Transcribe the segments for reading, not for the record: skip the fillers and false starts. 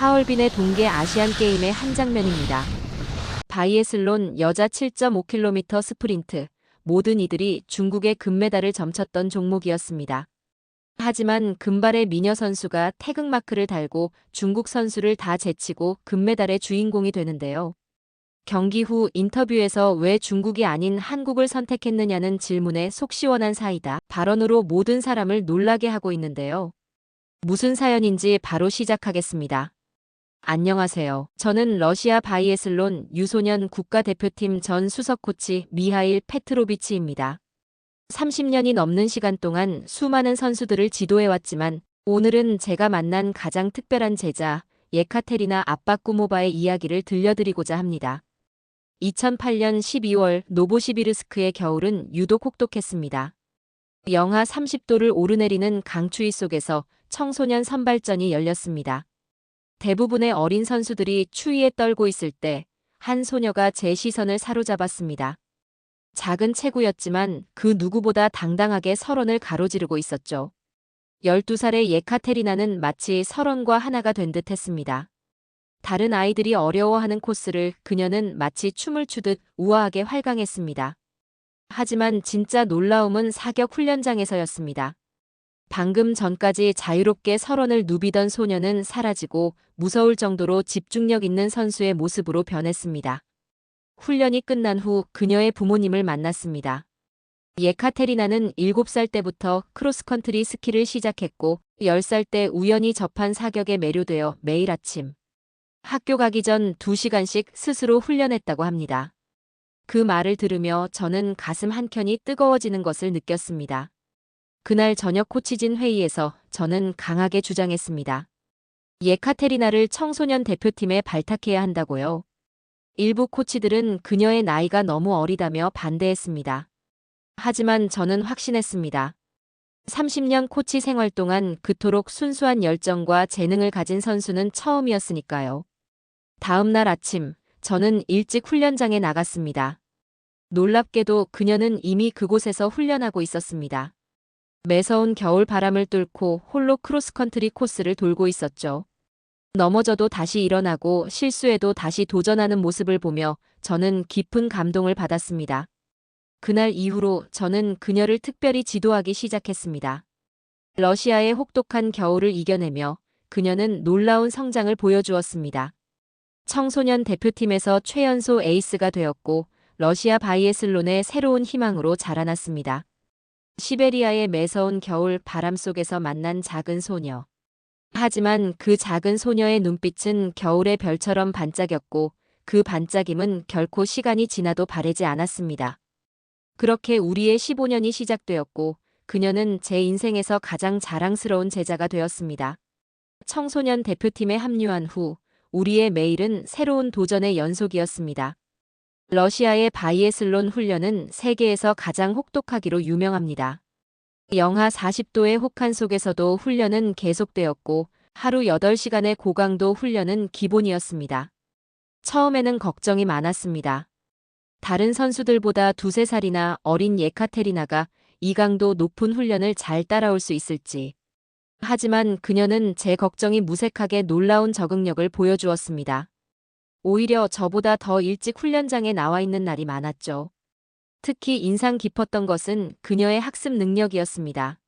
하얼빈의 동계 아시안게임의 한 장면입니다. 바이애슬론 여자 7.5km 스프린트. 모든 이들이 중국의 금메달을 점쳤던 종목이었습니다. 하지만 금발의 미녀 선수가 태극마크를 달고 중국 선수를 다 제치고 금메달의 주인공이 되는데요. 경기 후 인터뷰에서 왜 중국이 아닌 한국을 선택했느냐는 질문에 속 시원한 사이다 발언으로 모든 사람을 놀라게 하고 있는데요. 무슨 사연인지 바로 시작하겠습니다. 안녕하세요. 저는 러시아 바이애슬론 유소년 국가대표팀 전 수석 코치 미하일 페트로비치입니다. 30년이 넘는 시간 동안 수많은 선수들을 지도해왔지만 오늘은 제가 만난 가장 특별한 제자 예카테리나 아빠꾸모바의 이야기를 들려드리고자 합니다. 2008년 12월 노보시비르스크의 겨울은 유독 혹독했습니다. 영하 30도를 오르내리는 강추위 속에서 청소년 선발전이 열렸습니다. 대부분의 어린 선수들이 추위에 떨고 있을 때 한 소녀가 제 시선을 사로잡았습니다. 작은 체구였지만 그 누구보다 당당하게 설원을 가로지르고 있었죠. 12살의 예카테리나는 마치 설원과 하나가 된 듯했습니다. 다른 아이들이 어려워하는 코스를 그녀는 마치 춤을 추듯 우아하게 활강했습니다. 하지만 진짜 놀라움은 사격 훈련장에서였습니다. 방금 전까지 자유롭게 설원을 누비던 소녀는 사라지고 무서울 정도로 집중력 있는 선수의 모습으로 변했습니다. 훈련이 끝난 후 그녀의 부모님을 만났습니다. 예카테리나는 7살 때부터 크로스컨트리 스키를 시작했고 10살 때 우연히 접한 사격에 매료되어 매일 아침 학교 가기 전 2시간씩 스스로 훈련했다고 합니다. 그 말을 들으며 저는 가슴 한켠이 뜨거워지는 것을 느꼈습니다. 그날 저녁 코치진 회의에서 저는 강하게 주장했습니다. 예카테리나를 청소년 대표팀에 발탁해야 한다고요. 일부 코치들은 그녀의 나이가 너무 어리다며 반대했습니다. 하지만 저는 확신했습니다. 30년 코치 생활 동안 그토록 순수한 열정과 재능을 가진 선수는 처음이었으니까요. 다음 날 아침, 저는 일찍 훈련장에 나갔습니다. 놀랍게도 그녀는 이미 그곳에서 훈련하고 있었습니다. 매서운 겨울 바람을 뚫고 홀로 크로스컨트리 코스를 돌고 있었죠. 넘어져도 다시 일어나고 실수해도 다시 도전하는 모습을 보며 저는 깊은 감동을 받았습니다. 그날 이후로 저는 그녀를 특별히 지도하기 시작했습니다. 러시아의 혹독한 겨울을 이겨내며 그녀는 놀라운 성장을 보여주었습니다. 청소년 대표팀에서 최연소 에이스가 되었고 러시아 바이애슬론의 새로운 희망으로 자라났습니다. 시베리아의 매서운 겨울 바람 속에서 만난 작은 소녀. 하지만 그 작은 소녀의 눈빛은 겨울의 별처럼 반짝였고 그 반짝임은 결코 시간이 지나도 바래지 않았습니다. 그렇게 우리의 15년이 시작되었고 그녀는 제 인생에서 가장 자랑스러운 제자가 되었습니다. 청소년 대표팀에 합류한 후 우리의 매일은 새로운 도전의 연속이었습니다. 러시아의 바이애슬론 훈련은 세계에서 가장 혹독하기로 유명합니다. 영하 40도의 혹한 속에서도 훈련은 계속되었고 하루 8시간의 고강도 훈련은 기본이었습니다. 처음에는 걱정이 많았습니다. 다른 선수들보다 2~3살이나 어린 예카테리나가 이 강도 높은 훈련을 잘 따라올 수 있을지. 하지만 그녀는 제 걱정이 무색하게 놀라운 적응력을 보여주었습니다. 오히려 저보다 더 일찍 훈련장에 나와 있는 날이 많았죠. 특히 인상 깊었던 것은 그녀의 학습 능력이었습니다.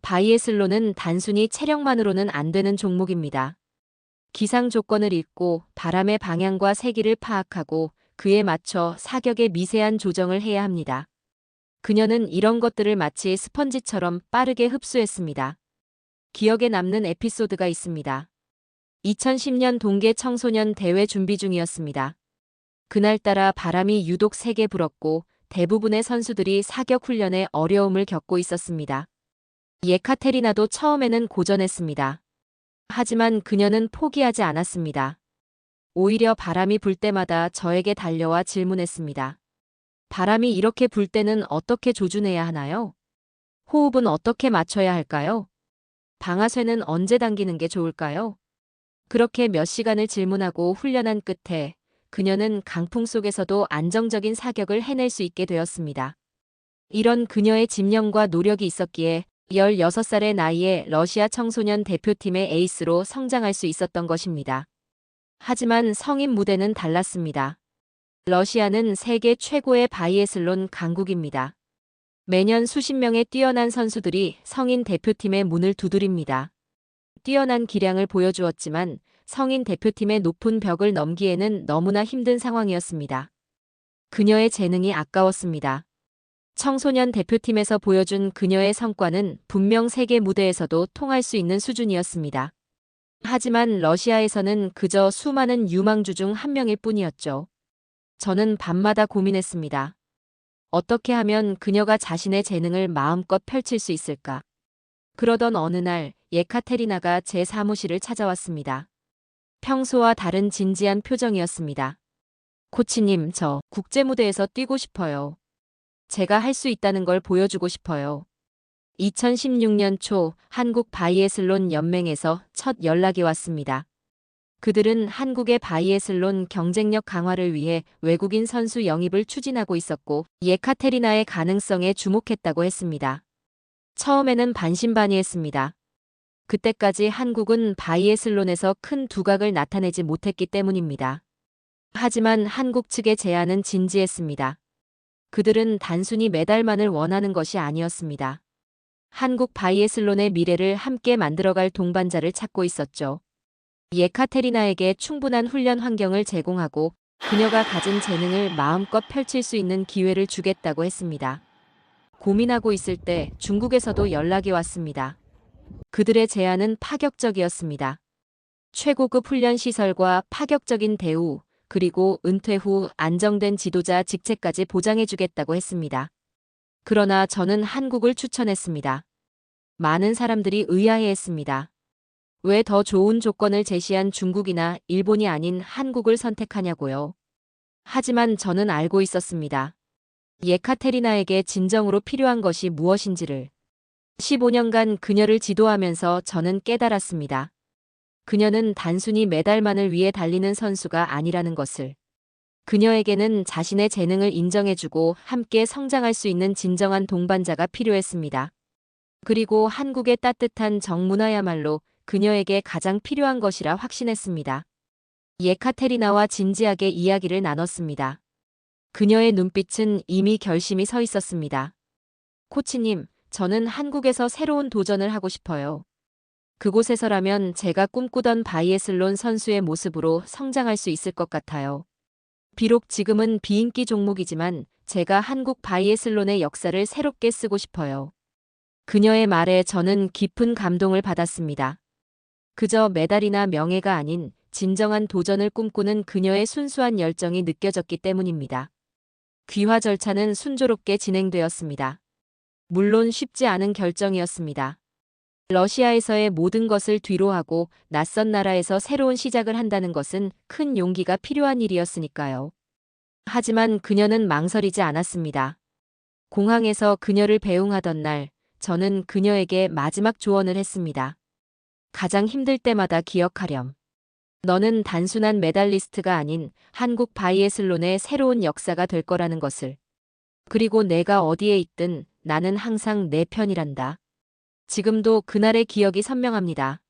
바이애슬론은 단순히 체력만으로는 안 되는 종목입니다. 기상 조건을 읽고 바람의 방향과 세기를 파악하고 그에 맞춰 사격의 미세한 조정을 해야 합니다. 그녀는 이런 것들을 마치 스펀지처럼 빠르게 흡수했습니다. 기억에 남는 에피소드가 있습니다. 2010년 동계 청소년 대회 준비 중이었습니다. 그날따라 바람이 유독 세게 불었고 대부분의 선수들이 사격 훈련에 어려움을 겪고 있었습니다. 예카테리나도 처음에는 고전했습니다. 하지만 그녀는 포기하지 않았습니다. 오히려 바람이 불 때마다 저에게 달려와 질문했습니다. 바람이 이렇게 불 때는 어떻게 조준해야 하나요? 호흡은 어떻게 맞춰야 할까요? 방아쇠는 언제 당기는 게 좋을까요? 그렇게 몇 시간을 질문하고 훈련한 끝에 그녀는 강풍 속에서도 안정적인 사격을 해낼 수 있게 되었습니다. 이런 그녀의 집념과 노력이 있었기에 16살의 나이에 러시아 청소년 대표팀의 에이스로 성장할 수 있었던 것입니다. 하지만 성인 무대는 달랐습니다. 러시아는 세계 최고의 바이애슬론 강국입니다. 매년 수십 명의 뛰어난 선수들이 성인 대표팀의 문을 두드립니다. 뛰어난 기량을 보여주었지만 성인 대표팀의 높은 벽을 넘기에는 너무나 힘든 상황이었습니다. 그녀의 재능이 아까웠습니다. 청소년 대표팀에서 보여준 그녀의 성과는 분명 세계 무대에서도 통할 수 있는 수준이었습니다. 하지만 러시아에서는 그저 수많은 유망주 중 한 명일 뿐이었죠. 저는 밤마다 고민했습니다. 어떻게 하면 그녀가 자신의 재능을 마음껏 펼칠 수 있을까? 그러던 어느 날 예카테리나가 제 사무실을 찾아왔습니다. 평소와 다른 진지한 표정이었습니다. 코치님, 저 국제무대에서 뛰고 싶어요. 제가 할 수 있다는 걸 보여주고 싶어요. 2016년 초 한국 바이애슬론 연맹에서 첫 연락이 왔습니다. 그들은 한국의 바이애슬론 경쟁력 강화를 위해 외국인 선수 영입을 추진하고 있었고 예카테리나의 가능성에 주목했다고 했습니다. 처음에는 반신반의했습니다. 그때까지 한국은 바이애슬론에서 큰 두각을 나타내지 못했기 때문입니다. 하지만 한국 측의 제안은 진지했습니다. 그들은 단순히 메달만을 원하는 것이 아니었습니다. 한국 바이애슬론의 미래를 함께 만들어갈 동반자를 찾고 있었죠. 예카테리나에게 충분한 훈련 환경을 제공하고 그녀가 가진 재능을 마음껏 펼칠 수 있는 기회를 주겠다고 했습니다. 고민하고 있을 때 중국에서도 연락이 왔습니다. 그들의 제안은 파격적이었습니다. 최고급 훈련 시설과 파격적인 대우, 그리고 은퇴 후 안정된 지도자 직책까지 보장해주겠다고 했습니다. 그러나 저는 한국을 추천했습니다. 많은 사람들이 의아해했습니다. 왜 더 좋은 조건을 제시한 중국이나 일본이 아닌 한국을 선택하냐고요. 하지만 저는 알고 있었습니다. 예카테리나에게 진정으로 필요한 것이 무엇인지를. 15년간 그녀를 지도하면서 저는 깨달았습니다. 그녀는 단순히 메달만을 위해 달리는 선수가 아니라는 것을. 그녀에게는 자신의 재능을 인정해주고 함께 성장할 수 있는 진정한 동반자가 필요했습니다. 그리고 한국의 따뜻한 정문화야말로 그녀에게 가장 필요한 것이라 확신했습니다. 예카테리나와 진지하게 이야기를 나눴습니다. 그녀의 눈빛은 이미 결심이 서 있었습니다. 코치님, 저는 한국에서 새로운 도전을 하고 싶어요. 그곳에서라면 제가 꿈꾸던 바이애슬론 선수의 모습으로 성장할 수 있을 것 같아요. 비록 지금은 비인기 종목이지만 제가 한국 바이애슬론의 역사를 새롭게 쓰고 싶어요. 그녀의 말에 저는 깊은 감동을 받았습니다. 그저 메달이나 명예가 아닌 진정한 도전을 꿈꾸는 그녀의 순수한 열정이 느껴졌기 때문입니다. 귀화 절차는 순조롭게 진행되었습니다. 물론 쉽지 않은 결정이었습니다. 러시아에서의 모든 것을 뒤로하고 낯선 나라에서 새로운 시작을 한다는 것은 큰 용기가 필요한 일이었으니까요. 하지만 그녀는 망설이지 않았습니다. 공항에서 그녀를 배웅하던 날, 저는 그녀에게 마지막 조언을 했습니다. 가장 힘들 때마다 기억하렴. 너는 단순한 메달리스트가 아닌 한국 바이애슬론의 새로운 역사가 될 거라는 것을. 그리고 내가 어디에 있든 나는 항상 내 편이란다. 지금도 그날의 기억이 선명합니다.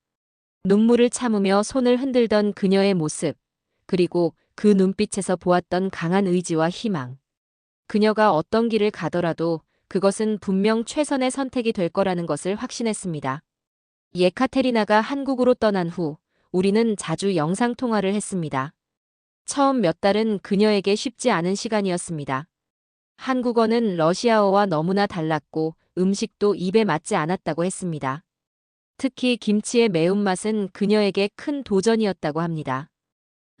눈물을 참으며 손을 흔들던 그녀의 모습, 그리고 그 눈빛에서 보았던 강한 의지와 희망. 그녀가 어떤 길을 가더라도 그것은 분명 최선의 선택이 될 거라는 것을 확신했습니다. 예카테리나가 한국으로 떠난 후 우리는 자주 영상통화를 했습니다. 처음 몇 달은 그녀에게 쉽지 않은 시간이었습니다. 한국어는 러시아어와 너무나 달랐고 음식도 입에 맞지 않았다고 했습니다. 특히 김치의 매운맛은 그녀에게 큰 도전이었다고 합니다.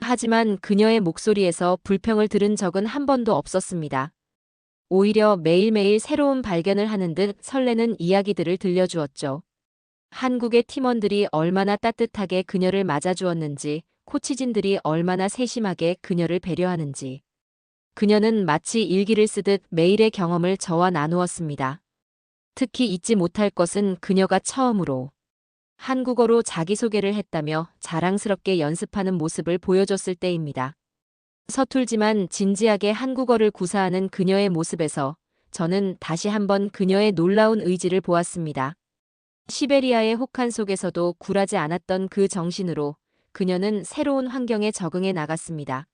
하지만 그녀의 목소리에서 불평을 들은 적은 한 번도 없었습니다. 오히려 매일매일 새로운 발견을 하는 듯 설레는 이야기들을 들려주었죠. 한국의 팀원들이 얼마나 따뜻하게 그녀를 맞아주었는지, 코치진들이 얼마나 세심하게 그녀를 배려하는지. 그녀는 마치 일기를 쓰듯 매일의 경험을 저와 나누었습니다. 특히 잊지 못할 것은 그녀가 처음으로 한국어로 자기소개를 했다며 자랑스럽게 연습하는 모습을 보여줬을 때입니다. 서툴지만 진지하게 한국어를 구사하는 그녀의 모습에서 저는 다시 한번 그녀의 놀라운 의지를 보았습니다. 시베리아의 혹한 속에서도 굴하지 않았던 그 정신으로 그녀는 새로운 환경에 적응해 나갔습니다.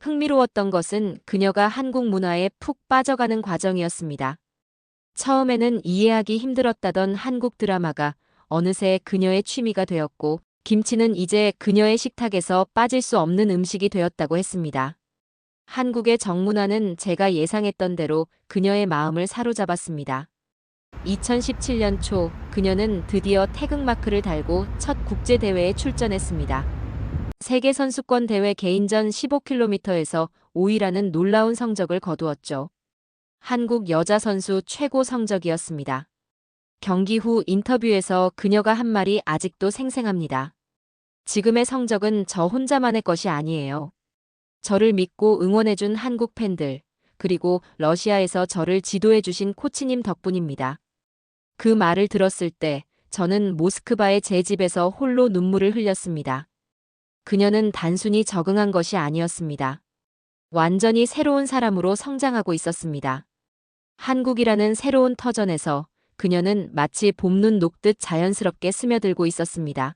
흥미로웠던 것은 그녀가 한국 문화에 푹 빠져가는 과정이었습니다. 처음에는 이해하기 힘들었다던 한국 드라마가 어느새 그녀의 취미가 되었고, 김치는 이제 그녀의 식탁에서 빠질 수 없는 음식이 되었다고 했습니다. 한국의 정문화는 제가 예상했던 대로 그녀의 마음을 사로잡았습니다. 2017년 초 그녀는 드디어 태극마크를 달고 첫 국제대회에 출전했습니다. 세계선수권 대회 개인전 15km에서 5위라는 놀라운 성적을 거두었죠. 한국 여자 선수 최고 성적이었습니다. 경기 후 인터뷰에서 그녀가 한 말이 아직도 생생합니다. 지금의 성적은 저 혼자만의 것이 아니에요. 저를 믿고 응원해준 한국 팬들, 그리고 러시아에서 저를 지도해주신 코치님 덕분입니다. 그 말을 들었을 때 저는 모스크바의 제 집에서 홀로 눈물을 흘렸습니다. 그녀는 단순히 적응한 것이 아니었습니다. 완전히 새로운 사람으로 성장하고 있었습니다. 한국이라는 새로운 터전에서 그녀는 마치 봄눈 녹듯 자연스럽게 스며들고 있었습니다.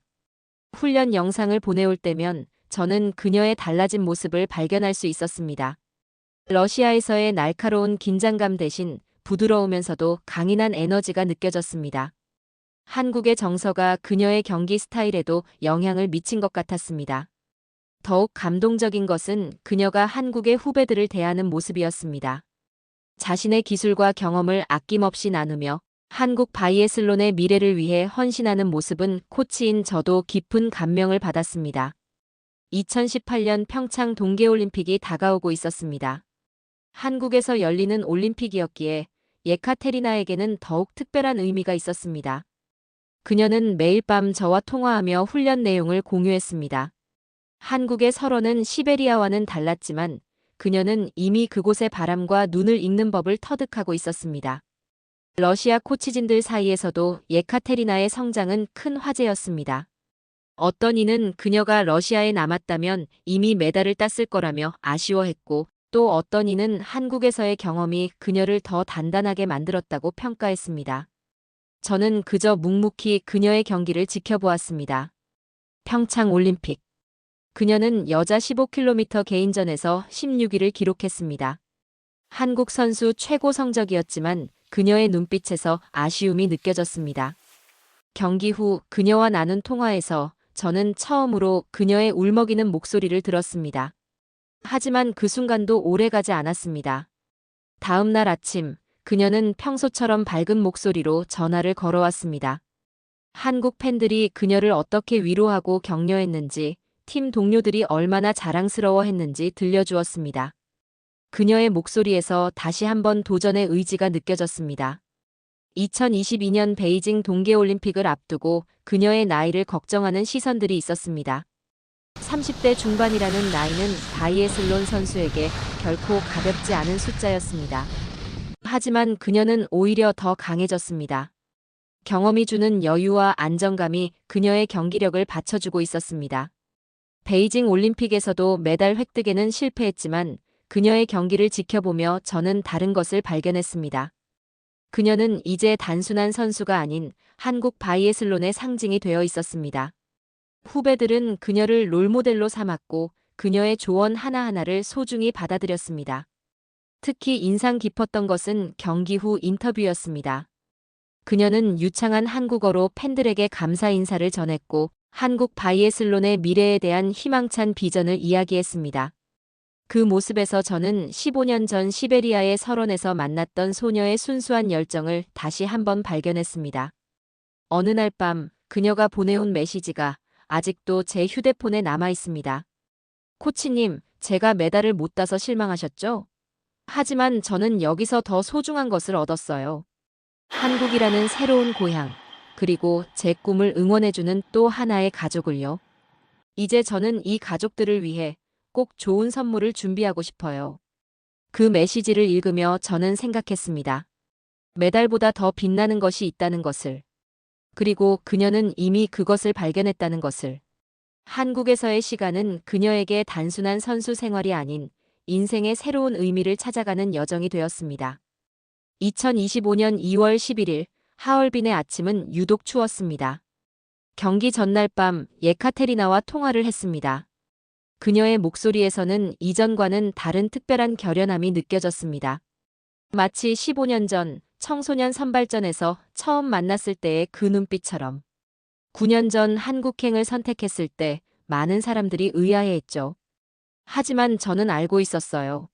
훈련 영상을 보내올 때면 저는 그녀의 달라진 모습을 발견할 수 있었습니다. 러시아에서의 날카로운 긴장감 대신 부드러우면서도 강인한 에너지가 느껴졌습니다. 한국의 정서가 그녀의 경기 스타일에도 영향을 미친 것 같았습니다. 더욱 감동적인 것은 그녀가 한국의 후배들을 대하는 모습이었습니다. 자신의 기술과 경험을 아낌없이 나누며 한국 바이애슬론의 미래를 위해 헌신하는 모습은 코치인 저도 깊은 감명을 받았습니다. 2018년 평창 동계올림픽이 다가오고 있었습니다. 한국에서 열리는 올림픽이었기에 예카테리나에게는 더욱 특별한 의미가 있었습니다. 그녀는 매일 밤 저와 통화하며 훈련 내용을 공유했습니다. 한국의 설원은 시베리아와는 달랐지만 그녀는 이미 그곳의 바람과 눈을 읽는 법을 터득하고 있었습니다. 러시아 코치진들 사이에서도 예카테리나의 성장은 큰 화제였습니다. 어떤 이는 그녀가 러시아에 남았다면 이미 메달을 땄을 거라며 아쉬워했고, 또 어떤 이는 한국에서의 경험이 그녀를 더 단단하게 만들었다고 평가했습니다. 저는 그저 묵묵히 그녀의 경기를 지켜보았습니다. 평창 올림픽. 그녀는 여자 15km 개인전에서 16위를 기록했습니다. 한국 선수 최고 성적이었지만 그녀의 눈빛에서 아쉬움이 느껴졌습니다. 경기 후 그녀와 나눈 통화에서 저는 처음으로 그녀의 울먹이는 목소리를 들었습니다. 하지만 그 순간도 오래가지 않았습니다. 다음 날 아침, 그녀는 평소처럼 밝은 목소리로 전화를 걸어왔습니다. 한국 팬들이 그녀를 어떻게 위로하고 격려했는지, 팀 동료들이 얼마나 자랑스러워했는지 들려주었습니다. 그녀의 목소리에서 다시 한번 도전의 의지가 느껴졌습니다. 2022년 베이징 동계올림픽을 앞두고 그녀의 나이를 걱정하는 시선들이 있었습니다. 30대 중반이라는 나이는 바이애슬론 선수에게 결코 가볍지 않은 숫자였습니다. 하지만 그녀는 오히려 더 강해졌습니다. 경험이 주는 여유와 안정감이 그녀의 경기력을 받쳐주고 있었습니다. 베이징 올림픽에서도 메달 획득에는 실패했지만 그녀의 경기를 지켜보며 저는 다른 것을 발견했습니다. 그녀는 이제 단순한 선수가 아닌 한국 바이애슬론의 상징이 되어 있었습니다. 후배들은 그녀를 롤모델로 삼았고 그녀의 조언 하나하나를 소중히 받아들였습니다. 특히 인상 깊었던 것은 경기 후 인터뷰였습니다. 그녀는 유창한 한국어로 팬들에게 감사 인사를 전했고 한국 바이애슬론의 미래에 대한 희망찬 비전을 이야기했습니다. 그 모습에서 저는 15년 전 시베리아의 설원에서 만났던 소녀의 순수한 열정을 다시 한번 발견했습니다. 어느 날 밤 그녀가 보내온 메시지가 아직도 제 휴대폰에 남아 있습니다. 코치님, 제가 메달을 못 따서 실망하셨죠? 하지만 저는 여기서 더 소중한 것을 얻었어요. 한국이라는 새로운 고향, 그리고 제 꿈을 응원해주는 또 하나의 가족을요. 이제 저는 이 가족들을 위해 꼭 좋은 선물을 준비하고 싶어요. 그 메시지를 읽으며 저는 생각했습니다. 메달보다 더 빛나는 것이 있다는 것을. 그리고 그녀는 이미 그것을 발견했다는 것을. 한국에서의 시간은 그녀에게 단순한 선수 생활이 아닌 인생의 새로운 의미를 찾아가는 여정이 되었습니다. 2025년 2월 11일 하얼빈의 아침은 유독 추웠습니다. 경기 전날 밤 예카테리나와 통화를 했습니다. 그녀의 목소리에서는 이전과는 다른 특별한 결연함이 느껴졌습니다. 마치 15년 전 청소년 선발전에서 처음 만났을 때의 그 눈빛처럼. 9년 전 한국행을 선택했을 때 많은 사람들이 의아해했죠. 하지만 저는 알고 있었어요.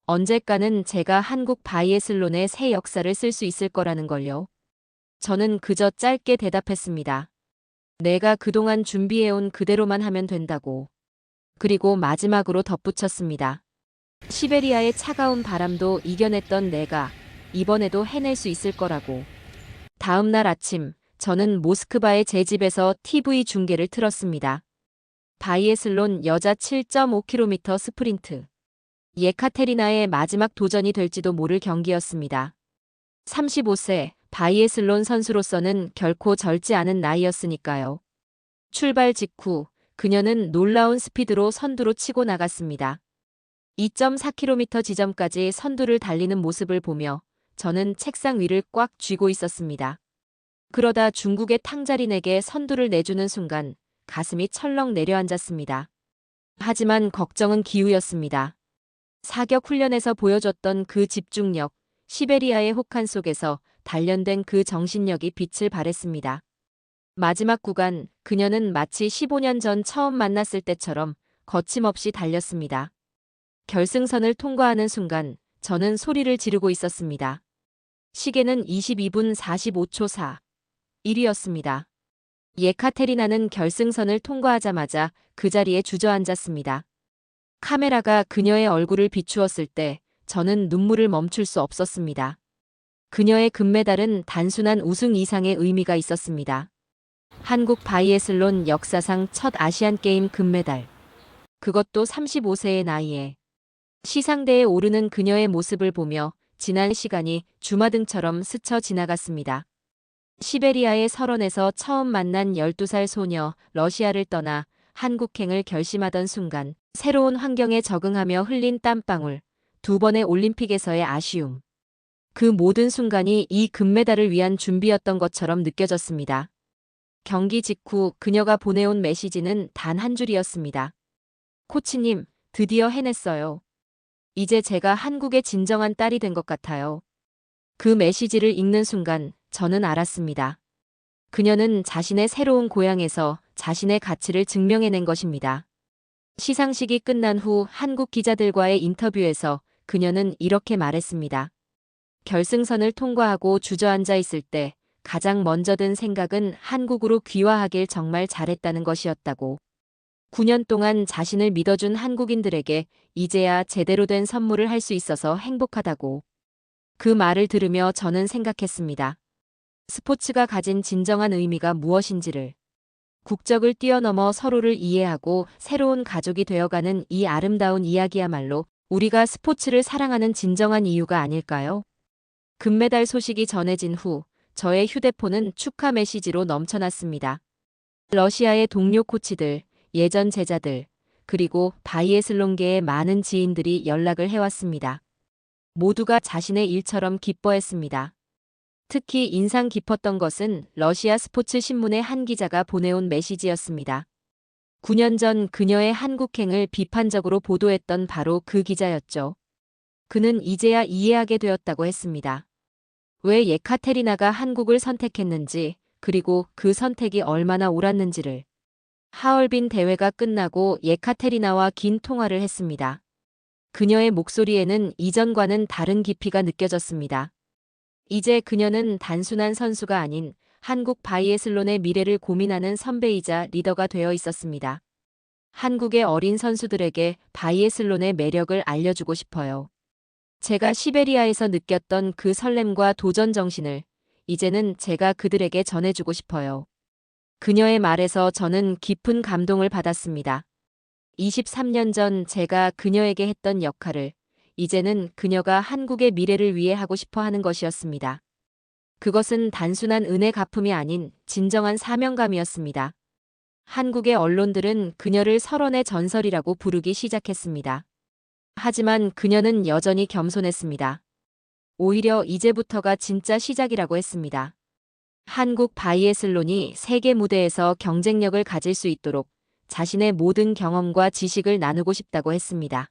언젠가는 제가 한국 바이애슬론의 새 역사를 쓸 수 있을 거라는 걸요. 저는 그저 짧게 대답했습니다. 내가 그동안 준비해온 그대로만 하면 된다고. 그리고 마지막으로 덧붙였습니다. 시베리아의 차가운 바람도 이겨냈던 내가 이번에도 해낼 수 있을 거라고. 다음 날 아침, 저는 모스크바의 제 집에서 TV 중계를 틀었습니다. 바이애슬론 여자 7.5km 스프린트. 예카테리나의 마지막 도전이 될지도 모를 경기였습니다. 35세 바이애슬론 선수로서는 결코 젊지 않은 나이였으니까요. 출발 직후 그녀는 놀라운 스피드로 선두로 치고 나갔습니다. 2.4km 지점까지 선두를 달리는 모습을 보며 저는 책상 위를 꽉 쥐고 있었습니다. 그러다 중국의 탕자린에게 선두를 내주는 순간 가슴이 철렁 내려앉았습니다. 하지만 걱정은 기우였습니다. 사격 훈련에서 보여줬던 그 집중력, 시베리아의 혹한 속에서 단련된 그 정신력이 빛을 발했습니다. 마지막 구간, 그녀는 마치 15년 전 처음 만났을 때처럼 거침없이 달렸습니다. 결승선을 통과하는 순간 저는 소리를 지르고 있었습니다. 시계는 22분 45초 4. 1위였습니다. 예카테리나는 결승선을 통과하자마자 그 자리에 주저앉았습니다. 카메라가 그녀의 얼굴을 비추었을 때 저는 눈물을 멈출 수 없었습니다. 그녀의 금메달은 단순한 우승 이상의 의미가 있었습니다. 한국 바이애슬론 역사상 첫 아시안게임 금메달. 그것도 35세의 나이에. 시상대에 오르는 그녀의 모습을 보며 지난 시간이 주마등처럼 스쳐 지나갔습니다. 시베리아의 설원에서 처음 만난 12살 소녀, 러시아를 떠나 한국행을 결심하던 순간, 새로운 환경에 적응하며 흘린 땀방울, 두 번의 올림픽에서의 아쉬움. 그 모든 순간이 이 금메달을 위한 준비였던 것처럼 느껴졌습니다. 경기 직후 그녀가 보내온 메시지는 단 한 줄이었습니다. 코치님, 드디어 해냈어요. 이제 제가 한국의 진정한 딸이 된 것 같아요. 그 메시지를 읽는 순간 저는 알았습니다. 그녀는 자신의 새로운 고향에서 자신의 가치를 증명해낸 것입니다. 시상식이 끝난 후 한국 기자들과의 인터뷰에서 그녀는 이렇게 말했습니다. 결승선을 통과하고 주저앉아 있을 때 가장 먼저 든 생각은 한국으로 귀화하길 정말 잘했다는 것이었다고. 9년 동안 자신을 믿어준 한국인들에게 이제야 제대로 된 선물을 할 수 있어서 행복하다고. 그 말을 들으며 저는 생각했습니다. 스포츠가 가진 진정한 의미가 무엇인지를. 국적을 뛰어넘어 서로를 이해하고 새로운 가족이 되어가는 이 아름다운 이야기야말로 우리가 스포츠를 사랑하는 진정한 이유가 아닐까요? 금메달 소식이 전해진 후 저의 휴대폰은 축하 메시지로 넘쳐났습니다. 러시아의 동료 코치들, 예전 제자들, 그리고 바이애슬론계의 많은 지인들이 연락을 해왔습니다. 모두가 자신의 일처럼 기뻐했습니다. 특히 인상 깊었던 것은 러시아 스포츠 신문의 한 기자가 보내온 메시지였습니다. 9년 전 그녀의 한국행을 비판적으로 보도했던 바로 그 기자였죠. 그는 이제야 이해하게 되었다고 했습니다. 왜 예카테리나가 한국을 선택했는지, 그리고 그 선택이 얼마나 옳았는지를. 하얼빈 대회가 끝나고 예카테리나와 긴 통화를 했습니다. 그녀의 목소리에는 이전과는 다른 깊이가 느껴졌습니다. 이제 그녀는 단순한 선수가 아닌 한국 바이애슬론의 미래를 고민하는 선배이자 리더가 되어 있었습니다. 한국의 어린 선수들에게 바이애슬론의 매력을 알려주고 싶어요. 제가 시베리아에서 느꼈던 그 설렘과 도전 정신을 이제는 제가 그들에게 전해주고 싶어요. 그녀의 말에서 저는 깊은 감동을 받았습니다. 23년 전 제가 그녀에게 했던 역할을 이제는 그녀가 한국의 미래를 위해 하고 싶어 하는 것이었습니다. 그것은 단순한 은혜 갚음이 아닌 진정한 사명감이었습니다. 한국의 언론들은 그녀를 설원의 전설이라고 부르기 시작했습니다. 하지만 그녀는 여전히 겸손했습니다. 오히려 이제부터가 진짜 시작이라고 했습니다. 한국 바이애슬론이 세계 무대에서 경쟁력을 가질 수 있도록 자신의 모든 경험과 지식을 나누고 싶다고 했습니다.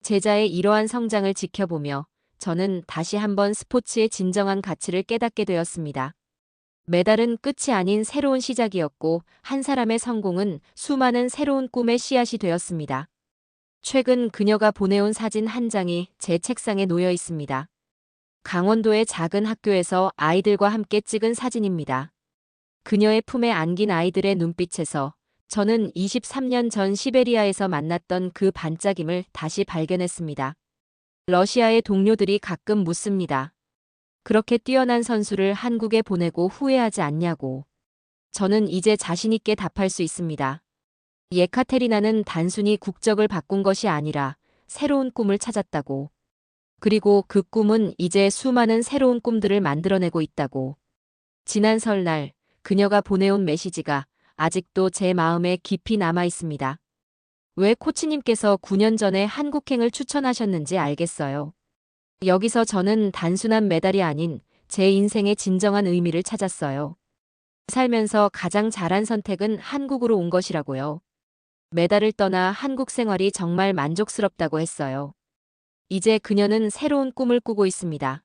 제자의 이러한 성장을 지켜보며 저는 다시 한번 스포츠의 진정한 가치를 깨닫게 되었습니다. 메달은 끝이 아닌 새로운 시작이었고 한 사람의 성공은 수많은 새로운 꿈의 씨앗이 되었습니다. 최근 그녀가 보내온 사진 한 장이 제 책상에 놓여 있습니다. 강원도의 작은 학교에서 아이들과 함께 찍은 사진입니다. 그녀의 품에 안긴 아이들의 눈빛에서 저는 23년 전 시베리아에서 만났던 그 반짝임을 다시 발견했습니다. 러시아의 동료들이 가끔 묻습니다. 그렇게 뛰어난 선수를 한국에 보내고 후회하지 않냐고. 저는 이제 자신있게 답할 수 있습니다. 예카테리나는 단순히 국적을 바꾼 것이 아니라 새로운 꿈을 찾았다고. 그리고 그 꿈은 이제 수많은 새로운 꿈들을 만들어내고 있다고. 지난 설날 그녀가 보내온 메시지가 아직도 제 마음에 깊이 남아 있습니다. 왜 코치님께서 9년 전에 한국행을 추천하셨는지 알겠어요. 여기서 저는 단순한 메달이 아닌 제 인생의 진정한 의미를 찾았어요. 살면서 가장 잘한 선택은 한국으로 온 것이라고요. 메달을 떠나 한국 생활이 정말 만족스럽다고 했어요. 이제 그녀는 새로운 꿈을 꾸고 있습니다.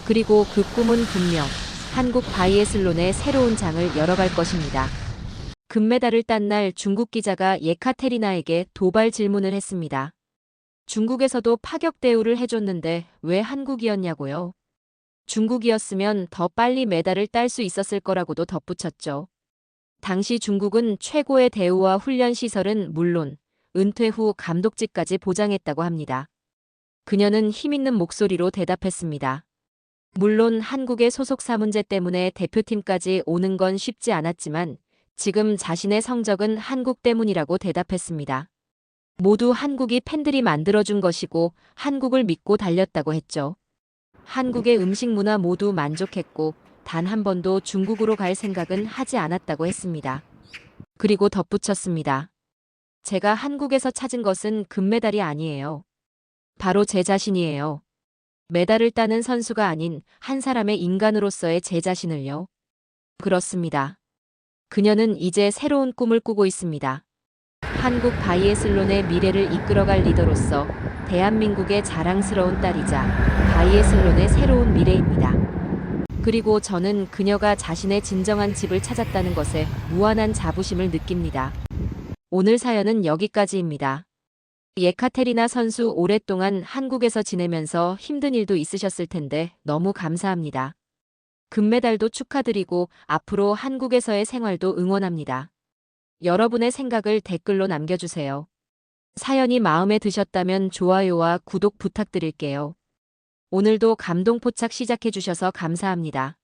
그리고 그 꿈은 분명 한국 바이애슬론의 새로운 장을 열어갈 것입니다. 금메달을 딴 날 중국 기자가 예카테리나에게 도발 질문을 했습니다. 중국에서도 파격 대우를 해줬는데 왜 한국이었냐고요? 중국이었으면 더 빨리 메달을 딸 수 있었을 거라고도 덧붙였죠. 당시 중국은 최고의 대우와 훈련 시설은 물론 은퇴 후 감독직까지 보장했다고 합니다. 그녀는 힘있는 목소리로 대답했습니다. 물론 한국의 소속사 문제 때문에 대표팀까지 오는 건 쉽지 않았지만 지금 자신의 성적은 한국 때문이라고 대답했습니다. 모두 한국이 팬들이 만들어준 것이고 한국을 믿고 달렸다고 했죠. 한국의 음식 문화 모두 만족했고 단 한 번도 중국으로 갈 생각은 하지 않았다고 했습니다. 그리고 덧붙였습니다. 제가 한국에서 찾은 것은 금메달이 아니에요. 바로 제 자신이에요. 메달을 따는 선수가 아닌 한 사람의 인간으로서의 제 자신을요. 그렇습니다. 그녀는 이제 새로운 꿈을 꾸고 있습니다. 한국 바이애슬론의 미래를 이끌어갈 리더로서 대한민국의 자랑스러운 딸이자 바이애슬론의 새로운 미래입니다. 그리고 저는 그녀가 자신의 진정한 집을 찾았다는 것에 무한한 자부심을 느낍니다. 오늘 사연은 여기까지입니다. 예카테리나 선수 오랫동안 한국에서 지내면서 힘든 일도 있으셨을 텐데 너무 감사합니다. 금메달도 축하드리고 앞으로 한국에서의 생활도 응원합니다. 여러분의 생각을 댓글로 남겨주세요. 사연이 마음에 드셨다면 좋아요와 구독 부탁드릴게요. 오늘도 감동포착 시작해주셔서 감사합니다.